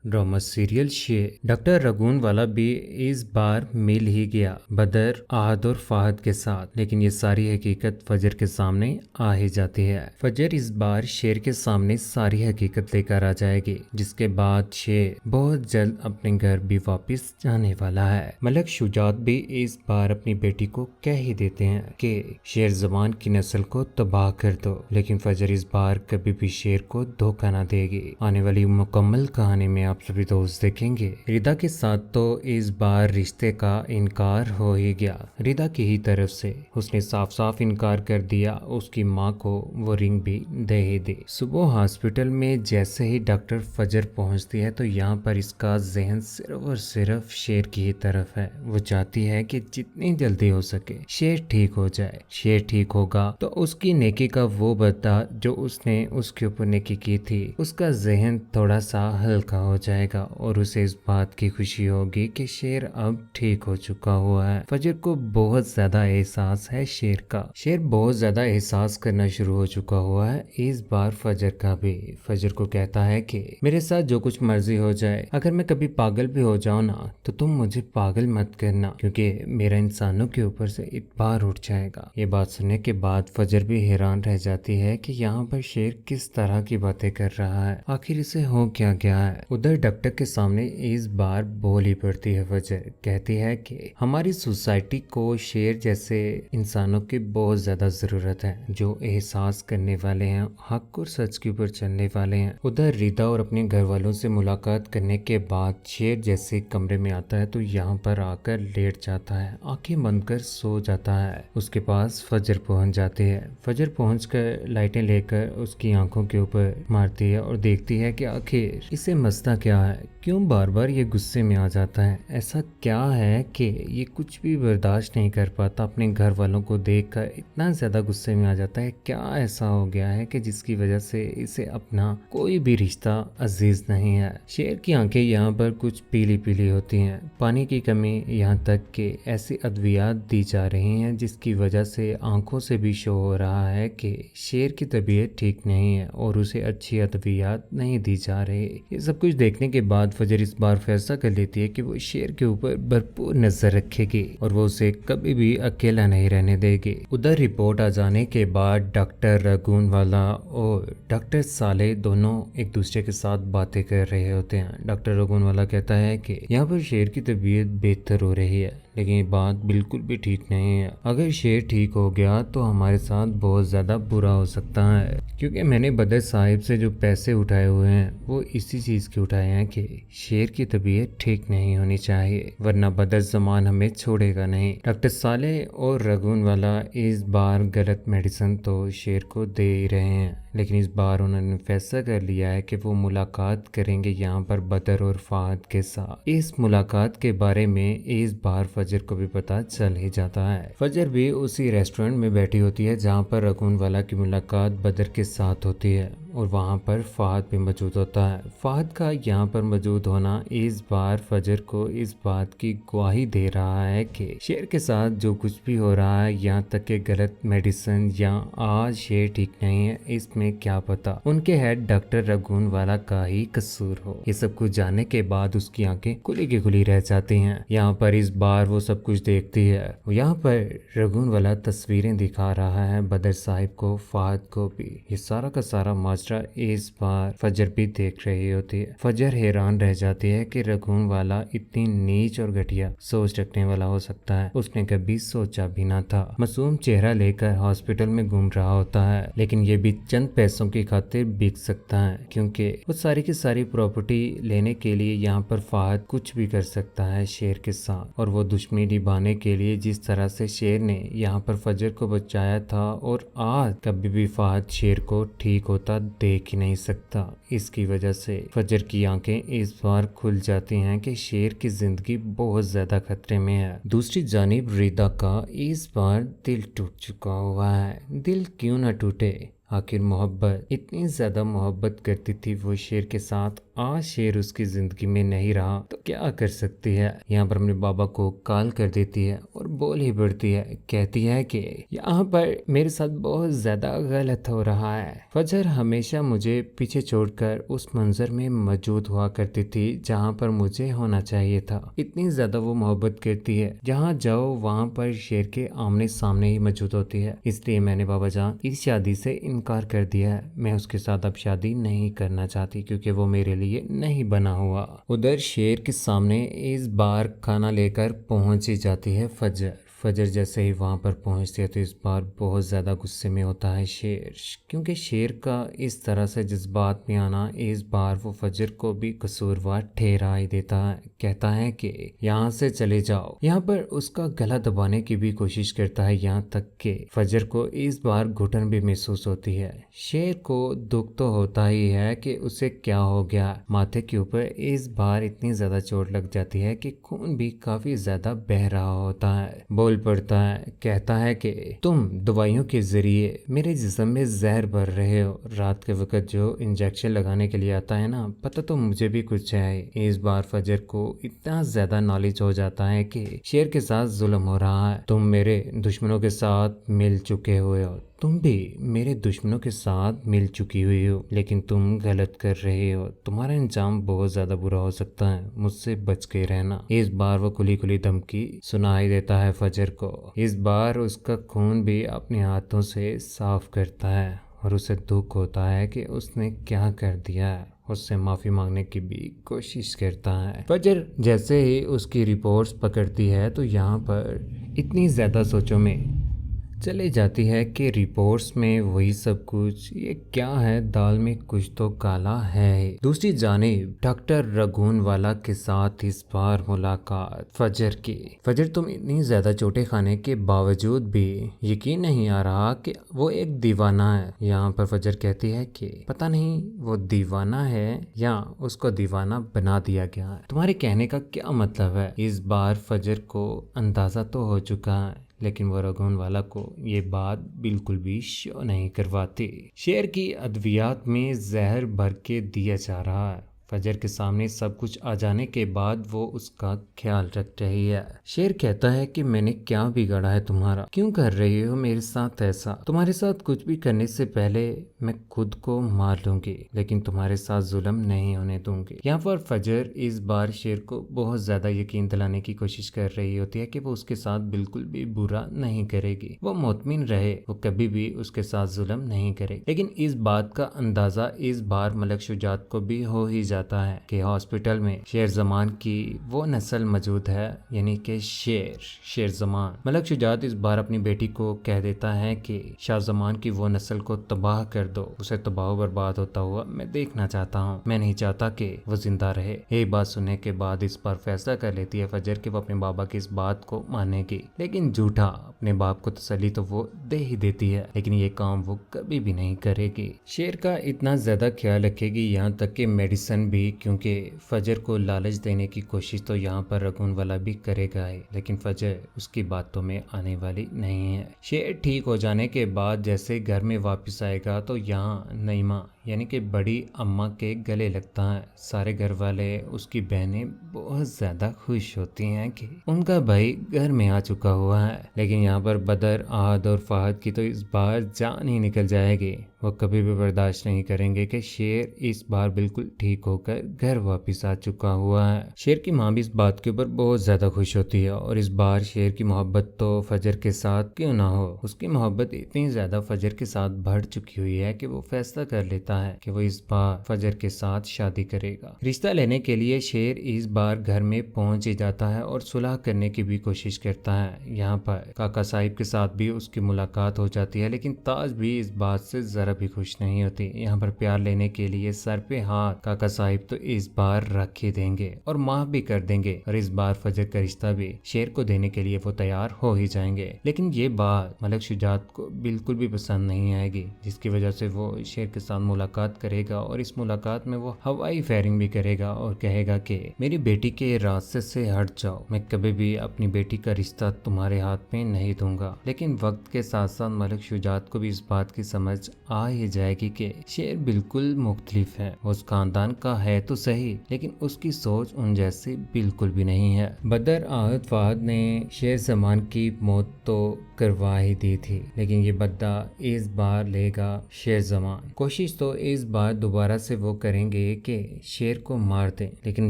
Drama serial शेर doctor रगून वाला भी इस बार मिल ही गया बदर, आहद और फाहद के साथ। लेकिन ये सारी हकीकत फजर के सामने आ ही जाती है। फजर इस बार शेर के सामने सारी हकीकत लेकर आ जाएगी, जिसके बाद शेर बहुत जल्द अपने घर भी वापस जाने वाला है। मलक शुजात भी इस बार अपनी बेटी को कह ही देते हैं कि शेर जबान की नस्ल को तबाह कर दो। लेकिन फजर इस बार कभी भी शेर को धोखा न देगी। आने वाली मुकम्मल कहानी में आप सभी दोस्त देखेंगे रिदा के साथ तो इस बार रिश्ते का इनकार हो ही गया। रिदा की ही तरफ से उसने साफ साफ इनकार कर दिया। उसकी माँ को वो रिंग भी दे ही दी। सुबह हॉस्पिटल में जैसे ही डॉक्टर फजर पहुंचती है तो यहाँ पर इसका जहन सिर्फ और सिर्फ शेर की ही तरफ है। वो चाहती है कि जितनी जल्दी हो सके शेर ठीक हो जाए। शेर ठीक होगा तो उसकी नेकी का वो बदला जो उसने उसके ऊपर नेकी की थी, उसका जहन थोड़ा सा हल्का हो जाएगा और उसे इस बात की खुशी होगी कि शेर अब ठीक हो चुका हुआ है। फजर को बहुत ज्यादा एहसास है शेर का। शेर बहुत ज्यादा एहसास करना शुरू हो चुका हुआ है इस बार फजर का भी। फजर को कहता है कि मेरे साथ जो कुछ मर्जी हो जाए, अगर मैं कभी पागल भी हो जाऊं ना तो तुम मुझे पागल मत करना, क्योंकि मेरा इंसानों के ऊपर से इतबार उठ जाएगा। ये बात सुनने के बाद फजर भी हैरान रह जाती है कि यहाँ पर शेर किस तरह की बातें कर रहा है, आखिर इसे हो क्या गया है। उधर डॉक्टर के सामने इस बार बोल ही पड़ती है फजर। कहती है कि हमारी सोसाइटी को शेर जैसे इंसानों की बहुत ज्यादा जरूरत है, जो एहसास करने वाले हैं, हक और सच के ऊपर चलने वाले हैं। उधर रिदा और अपने घर वालों से मुलाकात करने के बाद शेर जैसे कमरे में आता है तो यहाँ पर आकर लेट जाता है, आंखें बंद कर सो जाता है। उसके पास फजर पहुंच जाती है। फजर पहुंचकर लाइटें लेकर उसकी आंखों के ऊपर मारती है और देखती है कि आखिर इसे मसला क्या है, क्यों बार बार ये गुस्से में आ जाता है। ऐसा क्या है कि ये कुछ भी बर्दाश्त नहीं कर पाता, अपने घर वालों को देखकर इतना ज्यादा गुस्से में आ जाता है। क्या ऐसा हो गया है कि जिसकी वजह से इसे अपना कोई भी रिश्ता अजीज नहीं है। शेर की आंखें यहाँ पर कुछ पीली पीली होती हैं, पानी की कमी, यहाँ तक कि ऐसी अद्वियात दी जा रही हैं जिसकी वजह से आंखों से भी शो हो रहा है कि शेर की तबीयत ठीक नहीं है और उसे अच्छी अद्वियात नहीं दी जा रही। ये सब कुछ देखने के बाद फजर इस बार फैसला कर लेती है कि वो शेर के ऊपर भरपूर नजर रखेगी और वो उसे कभी भी अकेला नहीं रहने देगी। उधर रिपोर्ट आ जाने के बाद डॉक्टर रगून वाला और डॉक्टर साले दोनों एक दूसरे के साथ बातें कर रहे होते हैं। डॉक्टर रगून वाला कहता है कि यहाँ पर शेर की तबीयत बेहतर हो रही है, लेकिन ये बात बिल्कुल भी ठीक नहीं है। अगर शेर ठीक हो गया तो हमारे साथ बहुत ज्यादा बुरा हो सकता है, क्योंकि मैंने बदर साहिब से जो पैसे उठाए हुए हैं वो इसी चीज के उठाए हैं कि शेर की तबीयत ठीक नहीं होनी चाहिए, वरना बदर जमान हमें छोड़ेगा नहीं। डॉक्टर साले और रगून वाला इस बार गलत मेडिसिन तो शेर को दे ही रहे हैं, लेकिन इस बार उन्होंने फैसला कर लिया है कि वो मुलाकात करेंगे यहाँ पर बदर और फाहद के साथ। इस मुलाकात के बारे में इस बार फजर को भी पता चल ही जाता है। फजर भी उसी रेस्टोरेंट में बैठी होती है जहाँ पर रगून वाला की मुलाकात बदर के साथ होती है और वहाँ पर फाहद भी मौजूद होता है। फाहद का यहाँ पर मौजूद होना इस बार फजर को इस बात की गवाही दे रहा है कि शेर के साथ जो कुछ भी हो रहा है, यहाँ तक के गलत मेडिसिन या आज शेर ठीक नहीं है, इसमें क्या पता उनके हेड डॉक्टर रगून वाला का ही कसूर हो। ये सब कुछ जानने के बाद उसकी आंखें खुली की खुली रह जाती हैं। यहाँ पर इस बार वो सब कुछ देखती है। यहाँ पर रगून वाला तस्वीरें दिखा रहा है बदर साहिब को, फाहद को भी। ये सारा का सारा इस बार फजर भी देख रही होती है। फजर हैरान रह जाती है कि रगून वाला इतनी नीच और घटिया सोच रखने वाला हो सकता है, उसने कभी सोचा भी ना था। मासूम चेहरा लेकर हॉस्पिटल में घूम रहा होता है, लेकिन ये भी चंद पैसों की खातिर बिक सकता है, क्योंकि वो सारी की सारी प्रॉपर्टी लेने के लिए यहाँ पर फाहद कुछ भी कर सकता है शेर के साथ। और वो दुश्मनी निभाने के लिए जिस तरह से शेर ने यहाँ पर फजर को बचाया था, और आज कभी भी फाहद शेर को ठीक होता देख ही नहीं सकता। इसकी वजह से फजर की आंखें इस बार खुल जाती हैं कि शेर की जिंदगी बहुत ज्यादा खतरे में है। दूसरी जानिब रिदा का इस बार दिल टूट चुका हुआ है। दिल क्यों ना टूटे, आखिर मोहब्बत, इतनी ज्यादा मोहब्बत करती थी वो शेर के साथ, आज शेर उसकी जिंदगी में नहीं रहा तो क्या कर सकती है। यहाँ पर अपने बाबा को कॉल कर देती है और बोल ही पड़ती है, कहती है कि यहाँ पर मेरे साथ बहुत ज्यादा गलत हो रहा है। फजर हमेशा मुझे पीछे छोड़कर उस मंजर में मौजूद हुआ करती थी जहाँ पर मुझे होना चाहिए था। इतनी ज्यादा वो मोहब्बत करती है, जहाँ जाओ वहाँ पर शेर के आमने सामने ही मौजूद होती है। इसलिए मैंने बाबा जान इस शादी से इनकार कर दिया है। मैं उसके साथ अब शादी नहीं करना चाहती क्योंकि वो मेरे लिए नहीं बना हुआ। उधर शेर के सामने इस बार खाना लेकर पहुंच ही जाती है फजर। फजर जैसे ही वहाँ पर पहुँचती है तो इस बार बहुत ज़्यादा गुस्से में होता है शेर, क्योंकि शेर का इस तरह से जज्बात में आना इस बार वो फजर को भी कसूरवार ठहरा ही देता है। कहता है कि यहाँ से चले जाओ। यहाँ पर उसका गला दबाने की भी कोशिश करता है, यहाँ तक कि फजर को इस बार घुटन भी महसूस होती है। शेर को दुख तो होता ही है कि उसे क्या हो गया। माथे के ऊपर इस बार इतनी ज़्यादा चोट लग जाती है कि खून भी काफ़ी ज़्यादा बह रहा होता है। बोल पड़ता है, कहता है कि तुम दवाइयों के जरिए मेरे जिस्म में जहर भर रहे हो। रात के वक्त जो इंजेक्शन लगाने के लिए आता है ना, पता तो मुझे भी कुछ है। इस बार फजर को इतना ज्यादा नॉलेज हो जाता है कि शेर के साथ जुल्म हो रहा है। तुम मेरे दुश्मनों के साथ मिल चुके हुए हो, तुम भी मेरे दुश्मनों के साथ मिल चुकी हुई हो, लेकिन तुम गलत कर रहे हो। तुम्हारा अंजाम बहुत ज्यादा बुरा हो सकता है, मुझसे बच के रहना। इस बार वो खुली खुली धमकी सुनाई देता है फजर को। इस बार उसका खून भी अपने हाथों से साफ करता है और उसे दुख होता है कि उसने क्या कर दिया है। उससे माफ़ी मांगने की भी कोशिश करता है। फजर जैसे ही उसकी रिपोर्ट्स पकड़ती है तो यहाँ पर इतनी ज़्यादा सोचों में चले जाती है कि रिपोर्ट्स में वही सब कुछ, ये क्या है, दाल में कुछ तो काला है। दूसरी जानिब डॉक्टर रघुनवाला के साथ इस बार मुलाकात फजर की। फजर, तुम इतनी ज्यादा चोटें खाने के बावजूद भी यकीन नहीं आ रहा कि वो एक दीवाना है। यहाँ पर फजर कहती है कि पता नहीं वो दीवाना है या उसको दीवाना बना दिया गया है। तुम्हारे कहने का क्या मतलब है। इस बार फजर को अंदाजा तो हो चुका है, लेकिन वो रघुनवाला को ये बात बिल्कुल भी शो नहीं करवाती। शेर की अद्वियात में जहर भर के दिया जा रहा है। फजर के सामने सब कुछ आ जाने के बाद वो उसका ख्याल रख रही है। शेर कहता है कि मैंने क्या बिगाड़ा है तुम्हारा, क्यों कर रही हो मेरे साथ ऐसा। तुम्हारे साथ कुछ भी करने से पहले मैं खुद को मार लूंगी, लेकिन तुम्हारे साथ जुल्म नहीं होने दूंगी। यहाँ पर फजर इस बार शेर को बहुत ज्यादा यकीन दिलाने की कोशिश कर रही होती है कि वो उसके साथ बिल्कुल भी बुरा नहीं करेगी। वो मुतमिन रहे, वो कभी भी उसके साथ जुल्म नहीं करेगी। लेकिन इस बात का अंदाजा इस बार मलक शुजात को भी हो ही जाता है कि हॉस्पिटल में शेर जमान की वो नस्ल मौजूद है, यानी कि शेर जमान। मलक शुजात इस बार अपनी बेटी को कह देता है कि शाह जमान की वो नस्ल को तबाह कर दो, उसे तबाह बर्बाद होता हुआ मैं देखना चाहता हूँ। मैं नहीं चाहता कि वो जिंदा रहे। ये बात सुनने के बाद इस बार फैसला कर लेती है फजर कि वो अपने बाबा की इस बात को मानेगी, लेकिन झूठा। अपने बाप को तसल्ली तो वो दे ही देती है, लेकिन ये काम वो कभी भी नहीं करेगी। शेर का इतना ज्यादा ख्याल रखेगी, यहाँ तक कि मेडिसिन भी, क्योंकि फजर को लालच देने की कोशिश तो यहाँ पर रघुनवाला भी करेगा ही, लेकिन फजर उसकी बातों में आने वाली नहीं है। शेर ठीक हो जाने के बाद जैसे घर में वापस आएगा तो यहाँ नईमा यानी कि बड़ी अम्मा के गले लगता है। सारे घर वाले, उसकी बहनें बहुत ज्यादा खुश होती हैं कि उनका भाई घर में आ चुका हुआ है। लेकिन यहाँ पर बदर, आहद और फाहद की तो इस बार जान ही निकल जाएगी। वो कभी भी बर्दाश्त नहीं करेंगे कि शेर इस बार बिल्कुल ठीक होकर घर वापस आ चुका हुआ है। शेर की माँ भी इस बात के ऊपर बहुत ज्यादा खुश होती है और इस बार शेर की मोहब्बत तो फजर के साथ क्यों ना हो, उसकी मोहब्बत इतनी ज्यादा फजर के साथ बढ़ चुकी हुई है कि वो फैसला कर लेता है कि वो इस बार फजर के साथ शादी करेगा। रिश्ता लेने के लिए शेर इस बार घर में पहुंच ही जाता है और सुलह करने की भी कोशिश करता है। यहाँ पर काका साहिब के साथ भी उसकी मुलाकात हो जाती है, लेकिन ताज भी इस बात से जरा भी खुश नहीं होती। यहाँ पर प्यार लेने के लिए सर पे हाथ काका साहिब तो इस बार रख ही देंगे और माफ भी कर देंगे, और इस बार फजर का रिश्ता भी शेर को देने के लिए वो तैयार हो ही जाएंगे। लेकिन ये बात मलक शुजात को बिल्कुल भी पसंद नहीं आएगी, जिसकी वजह से वो शेर के साथ मुलाकात करेगा और इस मुलाकात में वो हवाई फायरिंग भी करेगा और कहेगा कि मेरी बेटी के रास्ते से हट जाओ, मैं कभी भी अपनी बेटी का रिश्ता तुम्हारे हाथ में नहीं दूंगा। लेकिन वक्त के साथ साथ मलिक शुजात को भी इस बात की समझ आ ही जाएगी कि शेर बिल्कुल मुख्तलिफ है। वो उस खानदान का है तो सही, लेकिन उसकी सोच उन जैसी बिल्कुल भी नहीं है। बदर आहद फहद ने शेर जमान की मौत तो करवा ही दी थी, लेकिन ये बद्दा इस बार लेगा शेर जमान। कोशिश तो इस बार दोबारा से वो करेंगे कि शेर को मार दें, लेकिन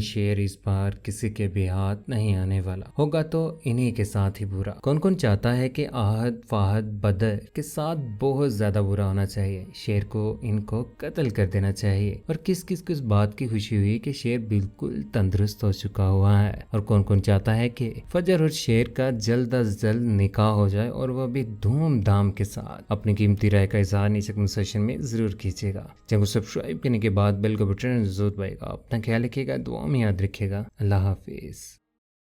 शेर इस बार किसी के भी हाथ नहीं आने वाला होगा, तो इन्हीं के साथ ही बुरा। कौन कौन चाहता है कि आहद फहद बदर के साथ बहुत ज्यादा बुरा होना चाहिए, शेर को इनको कत्ल कर देना चाहिए? और किस किस किस बात की खुशी हुई कि शेर बिल्कुल तंदुरुस्त हो चुका हुआ है? और कौन कौन चाहता है कि फजर और शेर का जल्द अज जल्द निकाह हो जाए और वह भी धूमधाम के साथ? अपनी कीमती राय का इजहार नीचे कमेंट सेक्शन में जरूर कीजिएगा। चैनल को सब्सक्राइब करने के बाद बेल का बटन जरूर दबाइएगा। अपना ख्याल रखिएगा, दुआ में याद रखिएगा। अल्लाह हाफिज।